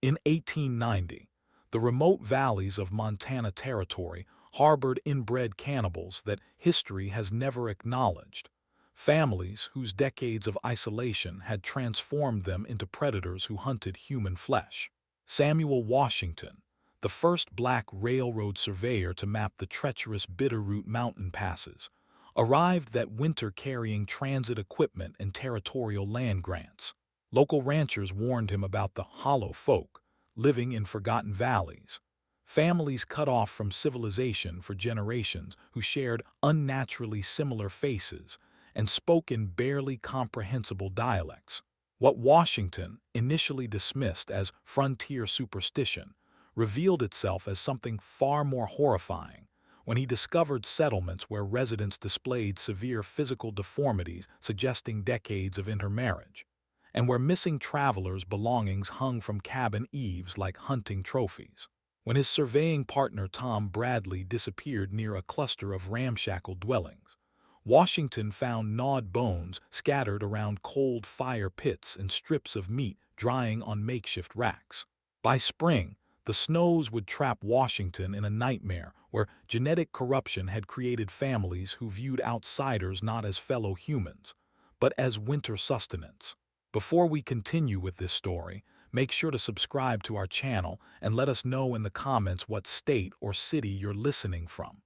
In 1890, the remote valleys of Montana Territory harbored inbred cannibals that history has never acknowledged, families whose decades of isolation had transformed them into predators who hunted human flesh. Samuel Washington, the first black railroad surveyor to map the treacherous Bitterroot mountain passes, arrived that winter carrying transit equipment and territorial land grants. Local ranchers warned him about the hollow folk living in forgotten valleys, families cut off from civilization for generations who shared unnaturally similar faces and spoke in barely comprehensible dialects. What Washington initially dismissed as frontier superstition revealed itself as something far more horrifying when he discovered settlements where residents displayed severe physical deformities suggesting decades of intermarriage, and where missing travelers' belongings hung from cabin eaves like hunting trophies. When his surveying partner Tom Bradley disappeared near a cluster of ramshackle dwellings, Washington found gnawed bones scattered around cold fire pits and strips of meat drying on makeshift racks. By spring, the snows would trap Washington in a nightmare where genetic corruption had created families who viewed outsiders not as fellow humans, but as winter sustenance. Before we continue with this story, make sure to subscribe to our channel and let us know in the comments what state or city you're listening from.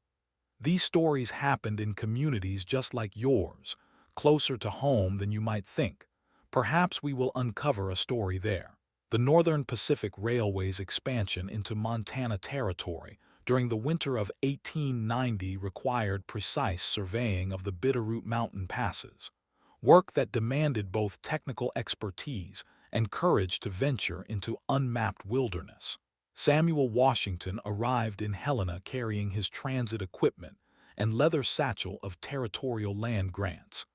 These stories happened in communities just like yours, closer to home than you might think. Perhaps we will uncover a story there. The Northern Pacific Railway's expansion into Montana Territory during the winter of 1890 required precise surveying of the Bitterroot mountain passes, work that demanded both technical expertise and courage to venture into unmapped wilderness. Samuel Washington arrived in Helena carrying his transit equipment and leather satchel of territorial land grants,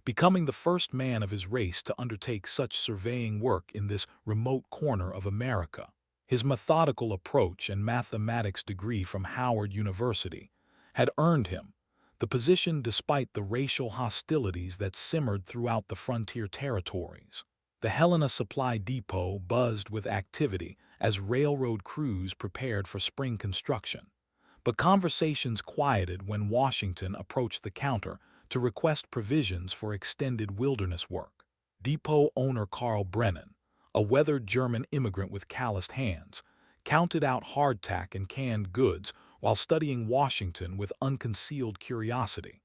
becoming the first man of his race to undertake such surveying work in this remote corner of America. His methodical approach and mathematics degree from Howard University had earned him the position despite the racial hostilities that simmered throughout the frontier territories. The Helena Supply Depot buzzed with activity as railroad crews prepared for spring construction, but conversations quieted when Washington approached the counter to request provisions for extended wilderness work. Depot owner Carl Brennan, a weathered German immigrant with calloused hands, counted out hardtack and canned goods while studying Washington with unconcealed curiosity.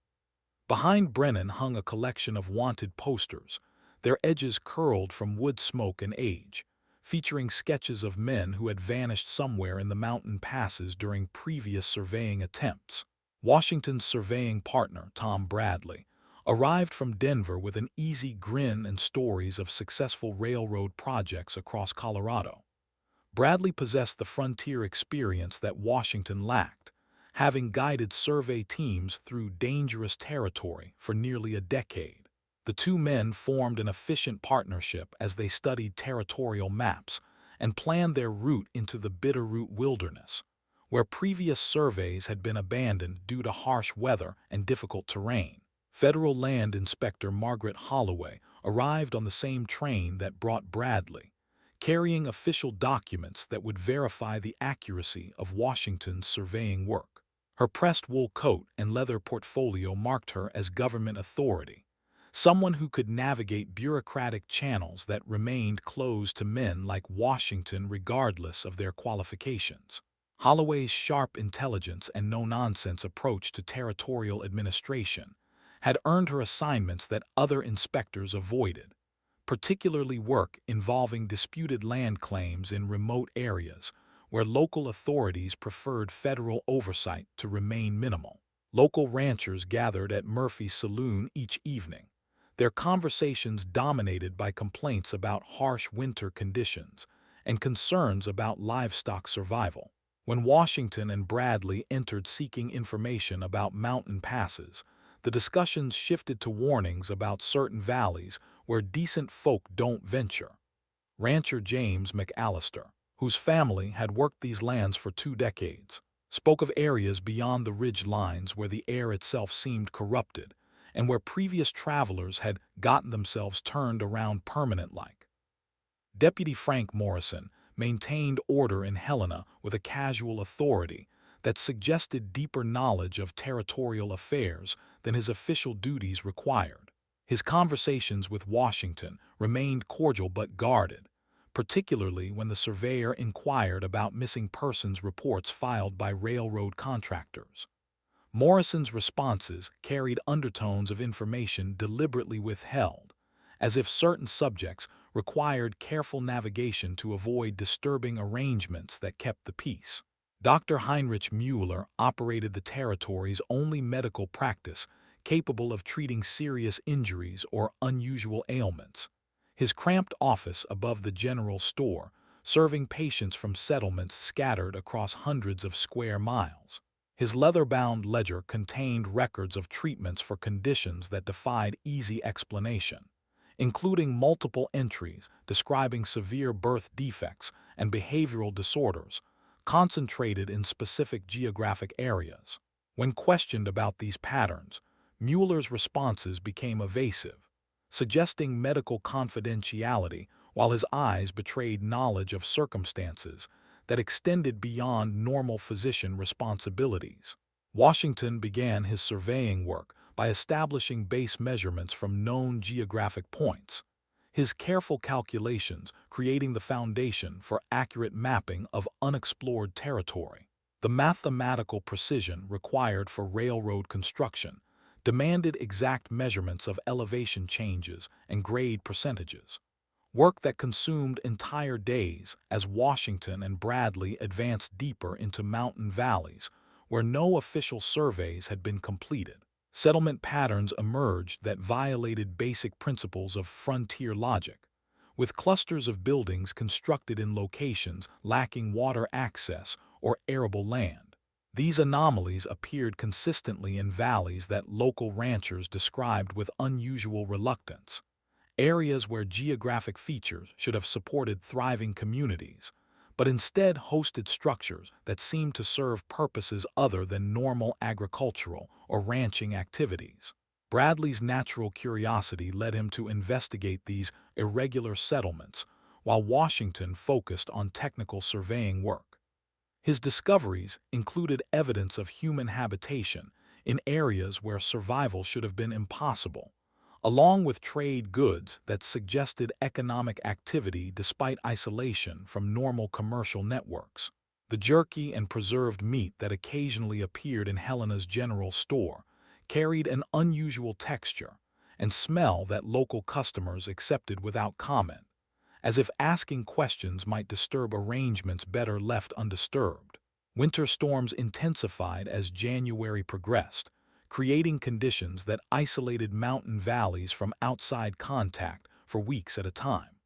Behind Brennan hung a collection of wanted posters, their edges curled from wood smoke and age, featuring sketches of men who had vanished somewhere in the mountain passes during previous surveying attempts. Washington's surveying partner, Tom Bradley, arrived from Denver with an easy grin and stories of successful railroad projects across Colorado. Bradley possessed the frontier experience that Washington lacked, having guided survey teams through dangerous territory for nearly a decade. The two men formed an efficient partnership as they studied territorial maps and planned their route into the Bitterroot Wilderness, where previous surveys had been abandoned due to harsh weather and difficult terrain. Federal Land Inspector Margaret Holloway arrived on the same train that brought Bradley, carrying official documents that would verify the accuracy of Washington's surveying work. Her pressed wool coat and leather portfolio marked her as government authority, someone who could navigate bureaucratic channels that remained closed to men like Washington regardless of their qualifications. Holloway's sharp intelligence and no-nonsense approach to territorial administration had earned her assignments that other inspectors avoided, particularly work involving disputed land claims in remote areas where local authorities preferred federal oversight to remain minimal. Local ranchers gathered at Murphy's Saloon each evening, their conversations dominated by complaints about harsh winter conditions and concerns about livestock survival. When Washington and Bradley entered seeking information about mountain passes, the discussions shifted to warnings about certain valleys where decent folk don't venture. Rancher James McAllister, whose family had worked these lands for 2 decades, spoke of areas beyond the ridge lines where the air itself seemed corrupted and where previous travelers had gotten themselves turned around permanent-like. Deputy Frank Morrison, maintained order in Helena with a casual authority that suggested deeper knowledge of territorial affairs than his official duties required. His conversations with Washington remained cordial but guarded, particularly when the surveyor inquired about missing persons reports filed by railroad contractors. Morrison's responses carried undertones of information deliberately withheld, as if certain subjects required careful navigation to avoid disturbing arrangements that kept the peace. Dr. Heinrich Müller operated the territory's only medical practice capable of treating serious injuries or unusual ailments. His cramped office above the general store, serving patients from settlements scattered across hundreds of square miles. His leather-bound ledger contained records of treatments for conditions that defied easy explanation, including multiple entries describing severe birth defects and behavioral disorders, concentrated in specific geographic areas. When questioned about these patterns, Mueller's responses became evasive, suggesting medical confidentiality while his eyes betrayed knowledge of circumstances that extended beyond normal physician responsibilities. Washington began his surveying work by establishing base measurements from known geographic points, his careful calculations creating the foundation for accurate mapping of unexplored territory. The mathematical precision required for railroad construction demanded exact measurements of elevation changes and grade percentages, work that consumed entire days as Washington and Bradley advanced deeper into mountain valleys where no official surveys had been completed. Settlement patterns emerged that violated basic principles of frontier logic, with clusters of buildings constructed in locations lacking water access or arable land. These anomalies appeared consistently in valleys that local ranchers described with unusual reluctance, areas where geographic features should have supported thriving communities, but instead hosted structures that seemed to serve purposes other than normal agricultural or ranching activities. Bradley's natural curiosity led him to investigate these irregular settlements, while Washington focused on technical surveying work. His discoveries included evidence of human habitation in areas where survival should have been impossible, along with trade goods that suggested economic activity despite isolation from normal commercial networks. The jerky and preserved meat that occasionally appeared in Helena's general store carried an unusual texture and smell that local customers accepted without comment, as if asking questions might disturb arrangements better left undisturbed. Winter storms intensified as January progressed, creating conditions that isolated mountain valleys from outside contact for weeks at a time.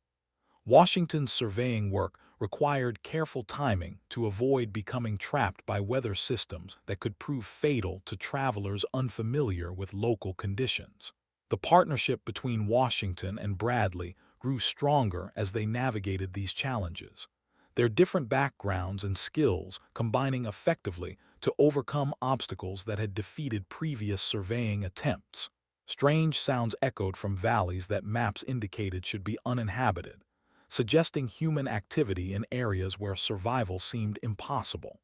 Washington's surveying work required careful timing to avoid becoming trapped by weather systems that could prove fatal to travelers unfamiliar with local conditions. The partnership between Washington and Bradley grew stronger as they navigated these challenges, their different backgrounds and skills combining effectively to overcome obstacles that had defeated previous surveying attempts. Strange sounds echoed from valleys that maps indicated should be uninhabited, suggesting human activity in areas where survival seemed impossible.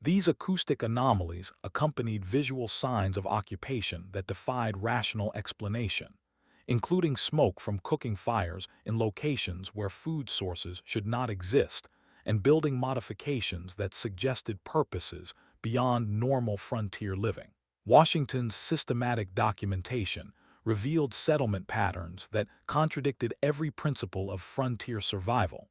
These acoustic anomalies accompanied visual signs of occupation that defied rational explanation, including smoke from cooking fires in locations where food sources should not exist, and building modifications that suggested purposes beyond normal frontier living. Washington's systematic documentation revealed settlement patterns that contradicted every principle of frontier survival,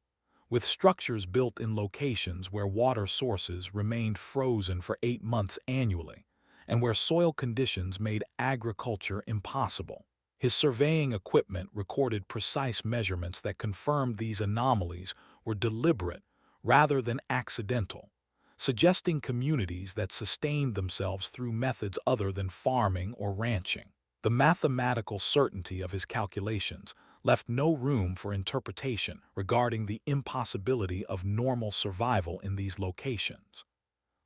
with structures built in locations where water sources remained frozen for 8 months annually, and where soil conditions made agriculture impossible. His surveying equipment recorded precise measurements that confirmed these anomalies were deliberate rather than accidental, suggesting communities that sustained themselves through methods other than farming or ranching. The mathematical certainty of his calculations left no room for interpretation regarding the impossibility of normal survival in these locations.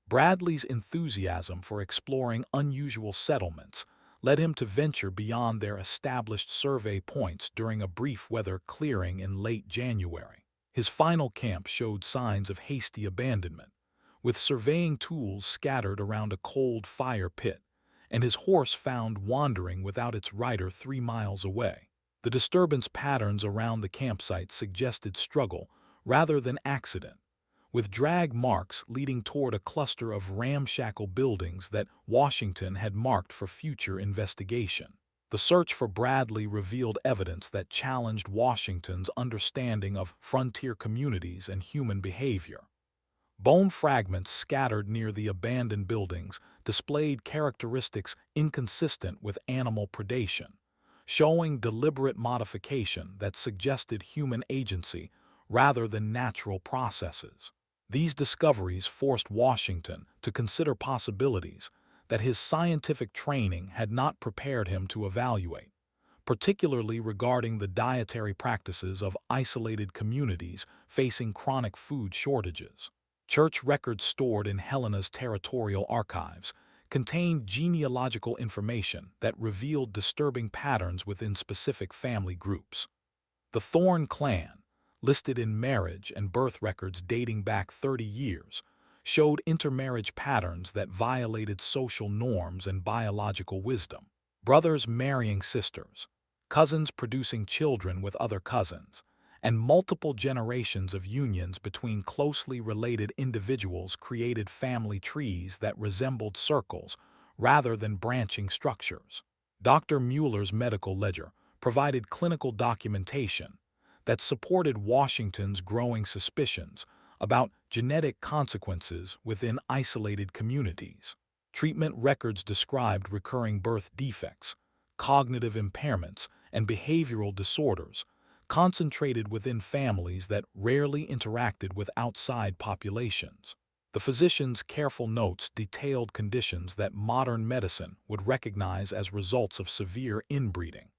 Bradley's enthusiasm for exploring unusual settlements led him to venture beyond their established survey points during a brief weather clearing in late January. His final camp showed signs of hasty abandonment, with surveying tools scattered around a cold fire pit, and his horse found wandering without its rider 3 miles away. The disturbance patterns around the campsite suggested struggle rather than accident, with drag marks leading toward a cluster of ramshackle buildings that Washington had marked for future investigation. The search for Bradley revealed evidence that challenged Washington's understanding of frontier communities and human behavior. Bone fragments scattered near the abandoned buildings displayed characteristics inconsistent with animal predation, showing deliberate modification that suggested human agency rather than natural processes. These discoveries forced Washington to consider possibilities that his scientific training had not prepared him to evaluate, particularly regarding the dietary practices of isolated communities facing chronic food shortages. Church records stored in Helena's territorial archives contained genealogical information that revealed disturbing patterns within specific family groups. The Thorne clan, listed in marriage and birth records dating back 30 years, showed intermarriage patterns that violated social norms and biological wisdom. Brothers marrying sisters, cousins producing children with other cousins, and multiple generations of unions between closely related individuals created family trees that resembled circles rather than branching structures. Dr. Mueller's medical ledger provided clinical documentation that supported Washington's growing suspicions about genetic consequences within isolated communities. Treatment records described recurring birth defects, cognitive impairments, and behavioral disorders, concentrated within families that rarely interacted with outside populations. The physician's careful notes detailed conditions that modern medicine would recognize as results of severe inbreeding,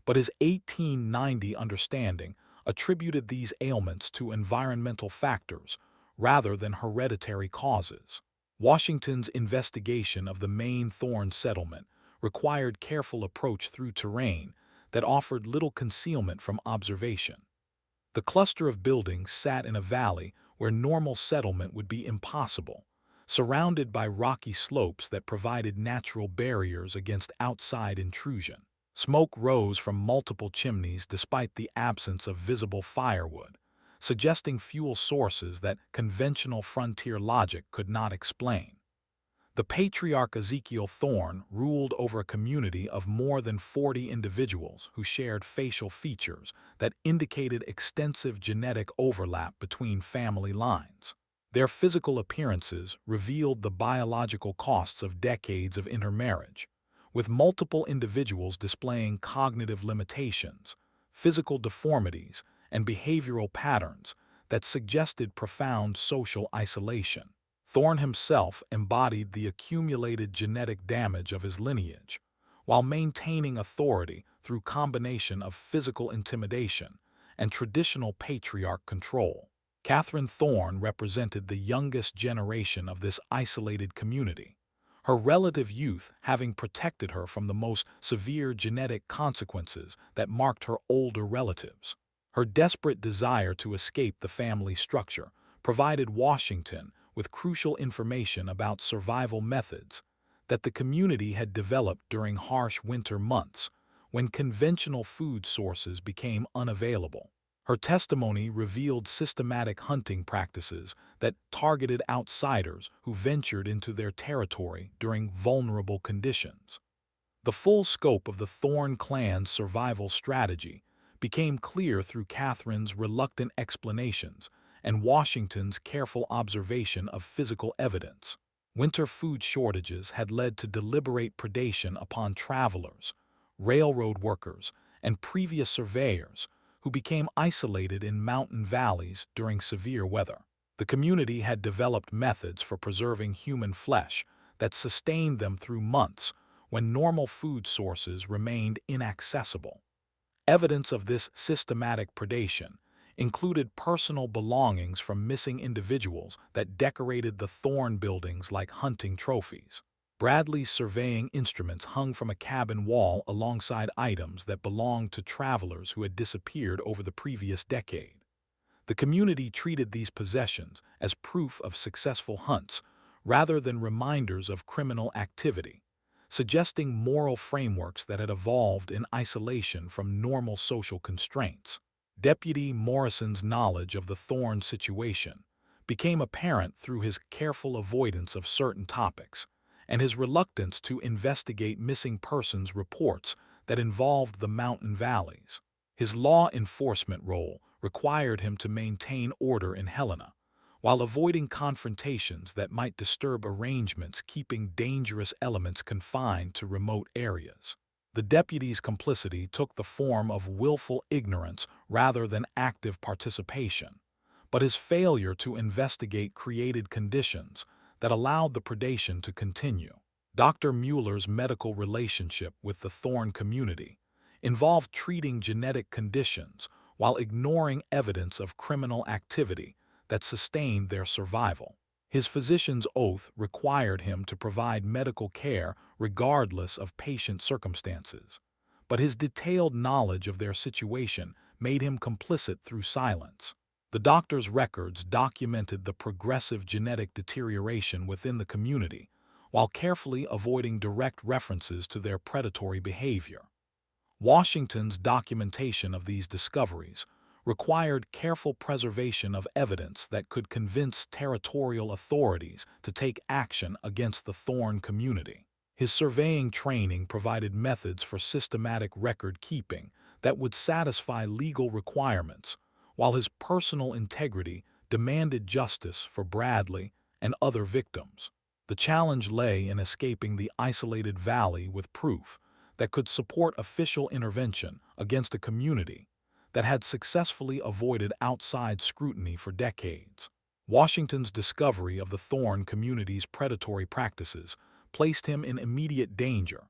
but his 1890 understanding attributed these ailments to environmental factors rather than hereditary causes. Washington's investigation of the main Thorne settlement required careful approach through terrain that offered little concealment from observation. The cluster of buildings sat in a valley where normal settlement would be impossible, surrounded by rocky slopes that provided natural barriers against outside intrusion. Smoke rose from multiple chimneys despite the absence of visible firewood, suggesting fuel sources that conventional frontier logic could not explain. The patriarch Ezekiel Thorne ruled over a community of more than 40 individuals who shared facial features that indicated extensive genetic overlap between family lines. Their physical appearances revealed the biological costs of decades of intermarriage, with multiple individuals displaying cognitive limitations, physical deformities, and behavioral patterns that suggested profound social isolation. Thorne himself embodied the accumulated genetic damage of his lineage, while maintaining authority through combination of physical intimidation and traditional patriarch control. Catherine Thorne represented the youngest generation of this isolated community, her relative youth having protected her from the most severe genetic consequences that marked her older relatives. Her desperate desire to escape the family structure provided Washington with crucial information about survival methods that the community had developed during harsh winter months when conventional food sources became unavailable. Her testimony revealed systematic hunting practices that targeted outsiders who ventured into their territory during vulnerable conditions. The full scope of the Thorne clan's survival strategy became clear through Catherine's reluctant explanations and Washington's careful observation of physical evidence. Winter food shortages had led to deliberate predation upon travelers, railroad workers, and previous surveyors who became isolated in mountain valleys during severe weather. The community had developed methods for preserving human flesh that sustained them through months when normal food sources remained inaccessible. Evidence of this systematic predation included personal belongings from missing individuals that decorated the Thorne buildings like hunting trophies. Bradley's surveying instruments hung from a cabin wall alongside items that belonged to travelers who had disappeared over the previous decade. The community treated these possessions as proof of successful hunts rather than reminders of criminal activity, suggesting moral frameworks that had evolved in isolation from normal social constraints. Deputy Morrison's knowledge of the Thorne situation became apparent through his careful avoidance of certain topics and his reluctance to investigate missing persons reports that involved the mountain valleys. His law enforcement role required him to maintain order in Helena, while avoiding confrontations that might disturb arrangements keeping dangerous elements confined to remote areas. The deputy's complicity took the form of willful ignorance rather than active participation, but his failure to investigate created conditions that allowed the predation to continue. Dr. Mueller's medical relationship with the Thorne community involved treating genetic conditions while ignoring evidence of criminal activity that sustained their survival. His physician's oath required him to provide medical care regardless of patient circumstances, but his detailed knowledge of their situation made him complicit through silence. The doctor's records documented the progressive genetic deterioration within the community, while carefully avoiding direct references to their predatory behavior. Washington's documentation of these discoveries required careful preservation of evidence that could convince territorial authorities to take action against the Thorne community. His surveying training provided methods for systematic record-keeping that would satisfy legal requirements, while his personal integrity demanded justice for Bradley and other victims. The challenge lay in escaping the isolated valley with proof that could support official intervention against a community that had successfully avoided outside scrutiny for decades. Washington's discovery of the Thorne community's predatory practices placed him in immediate danger,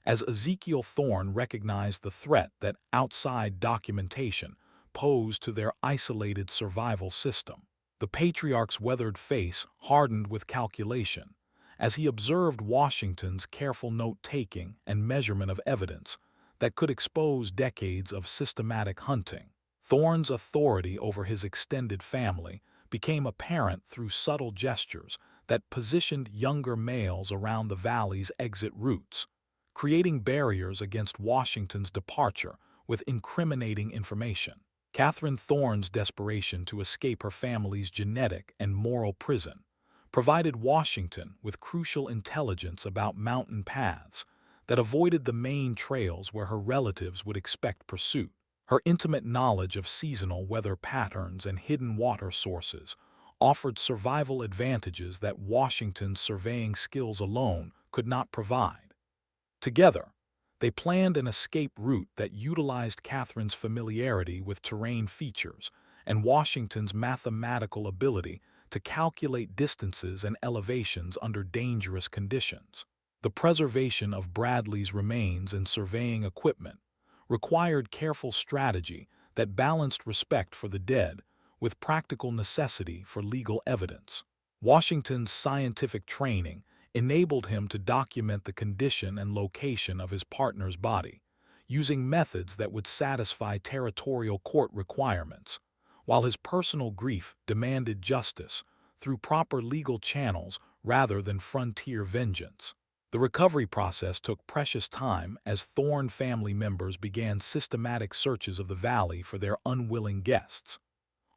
as Ezekiel Thorne recognized the threat that outside documentation posed to their isolated survival system. The patriarch's weathered face hardened with calculation as he observed Washington's careful note-taking and measurement of evidence that could expose decades of systematic hunting. Thorne's authority over his extended family became apparent through subtle gestures that positioned younger males around the valley's exit routes, creating barriers against Washington's departure with incriminating information. Catherine Thorne's desperation to escape her family's genetic and moral prison provided Washington with crucial intelligence about mountain paths that avoided the main trails where her relatives would expect pursuit. Her intimate knowledge of seasonal weather patterns and hidden water sources offered survival advantages that Washington's surveying skills alone could not provide. Together, they planned an escape route that utilized Catherine's familiarity with terrain features and Washington's mathematical ability to calculate distances and elevations under dangerous conditions. The preservation of Bradley's remains and surveying equipment required careful strategy that balanced respect for the dead with practical necessity for legal evidence. Washington's scientific training enabled him to document the condition and location of his partner's body, using methods that would satisfy territorial court requirements, while his personal grief demanded justice through proper legal channels rather than frontier vengeance. The recovery process took precious time as Thorne family members began systematic searches of the valley for their unwilling guests.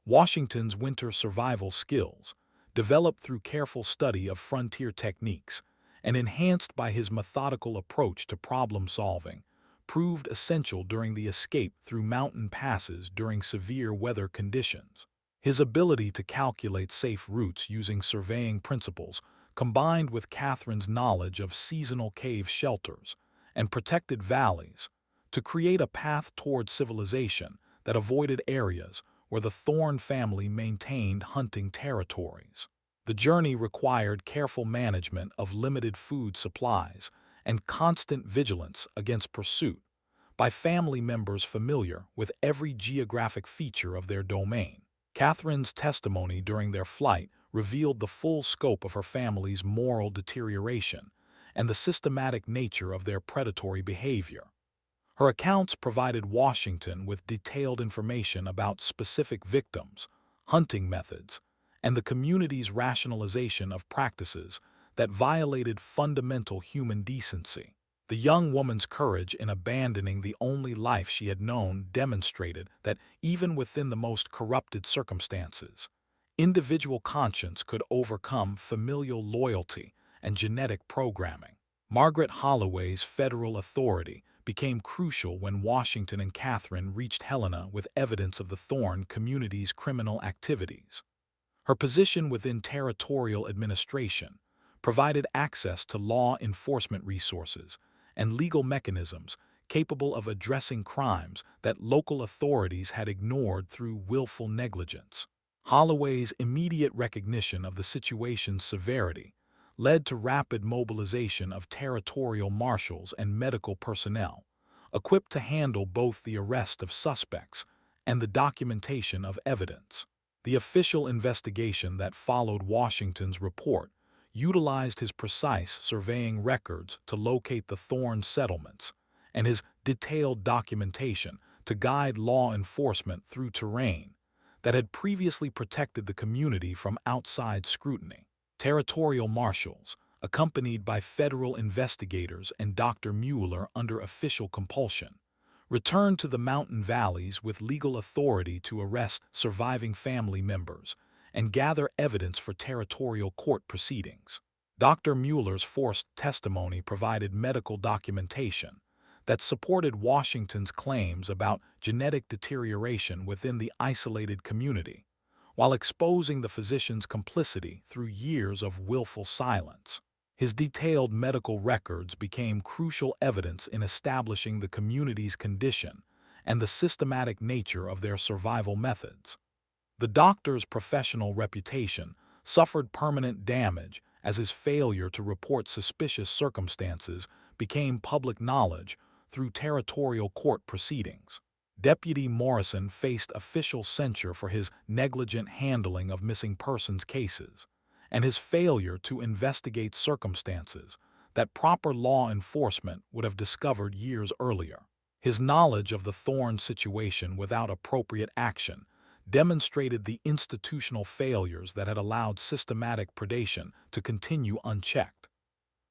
Washington's winter survival skills, developed through careful study of frontier techniques and enhanced by his methodical approach to problem-solving, proved essential during the escape through mountain passes during severe weather conditions. His ability to calculate safe routes using surveying principles, combined with Catherine's knowledge of seasonal cave shelters and protected valleys, to create a path toward civilization that avoided areas where the Thorne family maintained hunting territories. The journey required careful management of limited food supplies and constant vigilance against pursuit by family members familiar with every geographic feature of their domain. Catherine's testimony during their flight revealed the full scope of her family's moral deterioration and the systematic nature of their predatory behavior. Her accounts provided Washington with detailed information about specific victims, hunting methods, and the community's rationalization of practices that violated fundamental human decency. The young woman's courage in abandoning the only life she had known demonstrated that even within the most corrupted circumstances, individual conscience could overcome familial loyalty and genetic programming. Margaret Holloway's federal authority became crucial when Washington and Catherine reached Helena with evidence of the Thorn community's criminal activities. Her position within territorial administration provided access to law enforcement resources and legal mechanisms capable of addressing crimes that local authorities had ignored through willful negligence. Holloway's immediate recognition of the situation's severity led to rapid mobilization of territorial marshals and medical personnel, equipped to handle both the arrest of suspects and the documentation of evidence. The official investigation that followed Washington's report utilized his precise surveying records to locate the Thorn settlements and his detailed documentation to guide law enforcement through terrain that had previously protected the community from outside scrutiny. Territorial marshals, accompanied by federal investigators and Dr. Mueller under official compulsion, returned to the mountain valleys with legal authority to arrest surviving family members and gather evidence for territorial court proceedings. Dr. Mueller's forced testimony provided medical documentation that supported Washington's claims about genetic deterioration within the isolated community, while exposing the physician's complicity through years of willful silence. His detailed medical records became crucial evidence in establishing the community's condition and the systematic nature of their survival methods. The doctor's professional reputation suffered permanent damage as his failure to report suspicious circumstances became public knowledge through territorial court proceedings. Deputy Morrison faced official censure for his negligent handling of missing persons cases and his failure to investigate circumstances that proper law enforcement would have discovered years earlier. His knowledge of the Thorn situation without appropriate action demonstrated the institutional failures that had allowed systematic predation to continue unchecked.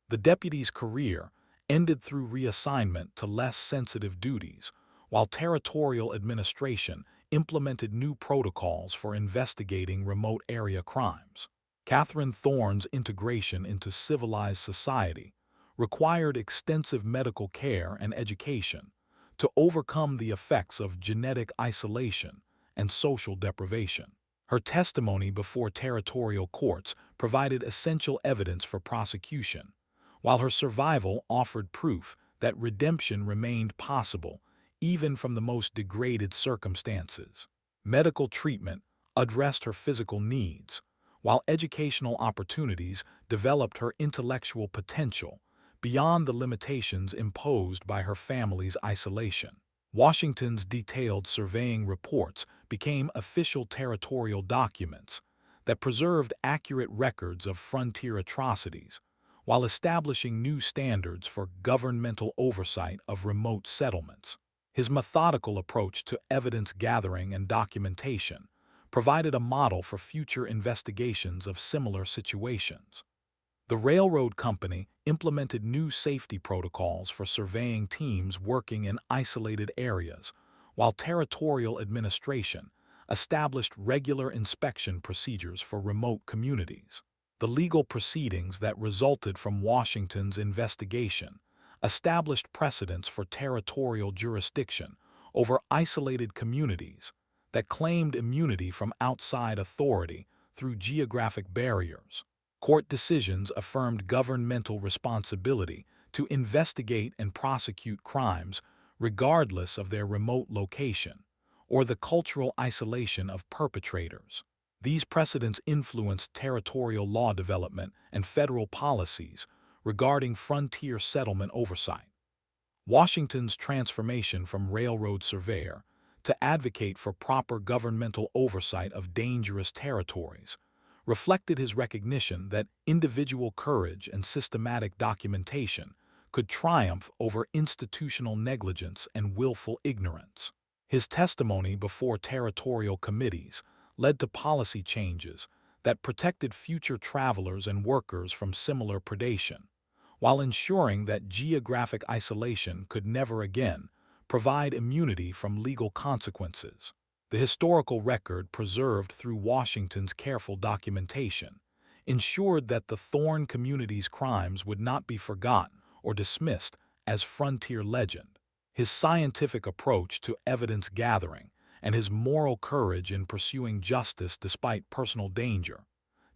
The deputy's career ended through reassignment to less sensitive duties, while territorial administration implemented new protocols for investigating remote area crimes. Catherine Thorn's integration into civilized society required extensive medical care and education to overcome the effects of genetic isolation and social deprivation. Her testimony before territorial courts provided essential evidence for prosecution, while her survival offered proof that redemption remained possible even from the most degraded circumstances. Medical treatment addressed her physical needs, while educational opportunities developed her intellectual potential beyond the limitations imposed by her family's isolation. Washington's detailed surveying reports became official territorial documents that preserved accurate records of frontier atrocities, while establishing new standards for governmental oversight of remote settlements. His methodical approach to evidence gathering and documentation provided a model for future investigations of similar situations. The railroad company implemented new safety protocols for surveying teams working in isolated areas, while territorial administration established regular inspection procedures for remote communities. The legal proceedings that resulted from Washington's investigation established precedents for territorial jurisdiction over isolated communities that claimed immunity from outside authority through geographic barriers. Court decisions affirmed governmental responsibility to investigate and prosecute crimes regardless of their remote location or the cultural isolation of perpetrators. These precedents influenced territorial law development and federal policies regarding frontier settlement oversight. Washington's transformation from railroad surveyor to advocate for proper governmental oversight of dangerous territories reflected his recognition that individual courage and systematic documentation could triumph over institutional negligence and willful ignorance. His testimony before territorial committees led to policy changes that protected future travelers and workers from similar predation, while ensuring that geographic isolation could never again provide immunity from legal consequences. The historical record preserved through Washington's careful documentation ensured that the Thorn community's crimes would not be forgotten or dismissed as frontier legend. His scientific approach to evidence gathering and his moral courage in pursuing justice despite personal danger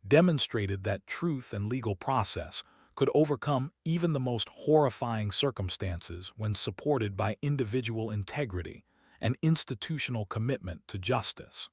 demonstrated that truth and legal process could overcome even the most horrifying circumstances when supported by individual integrity and institutional commitment to justice.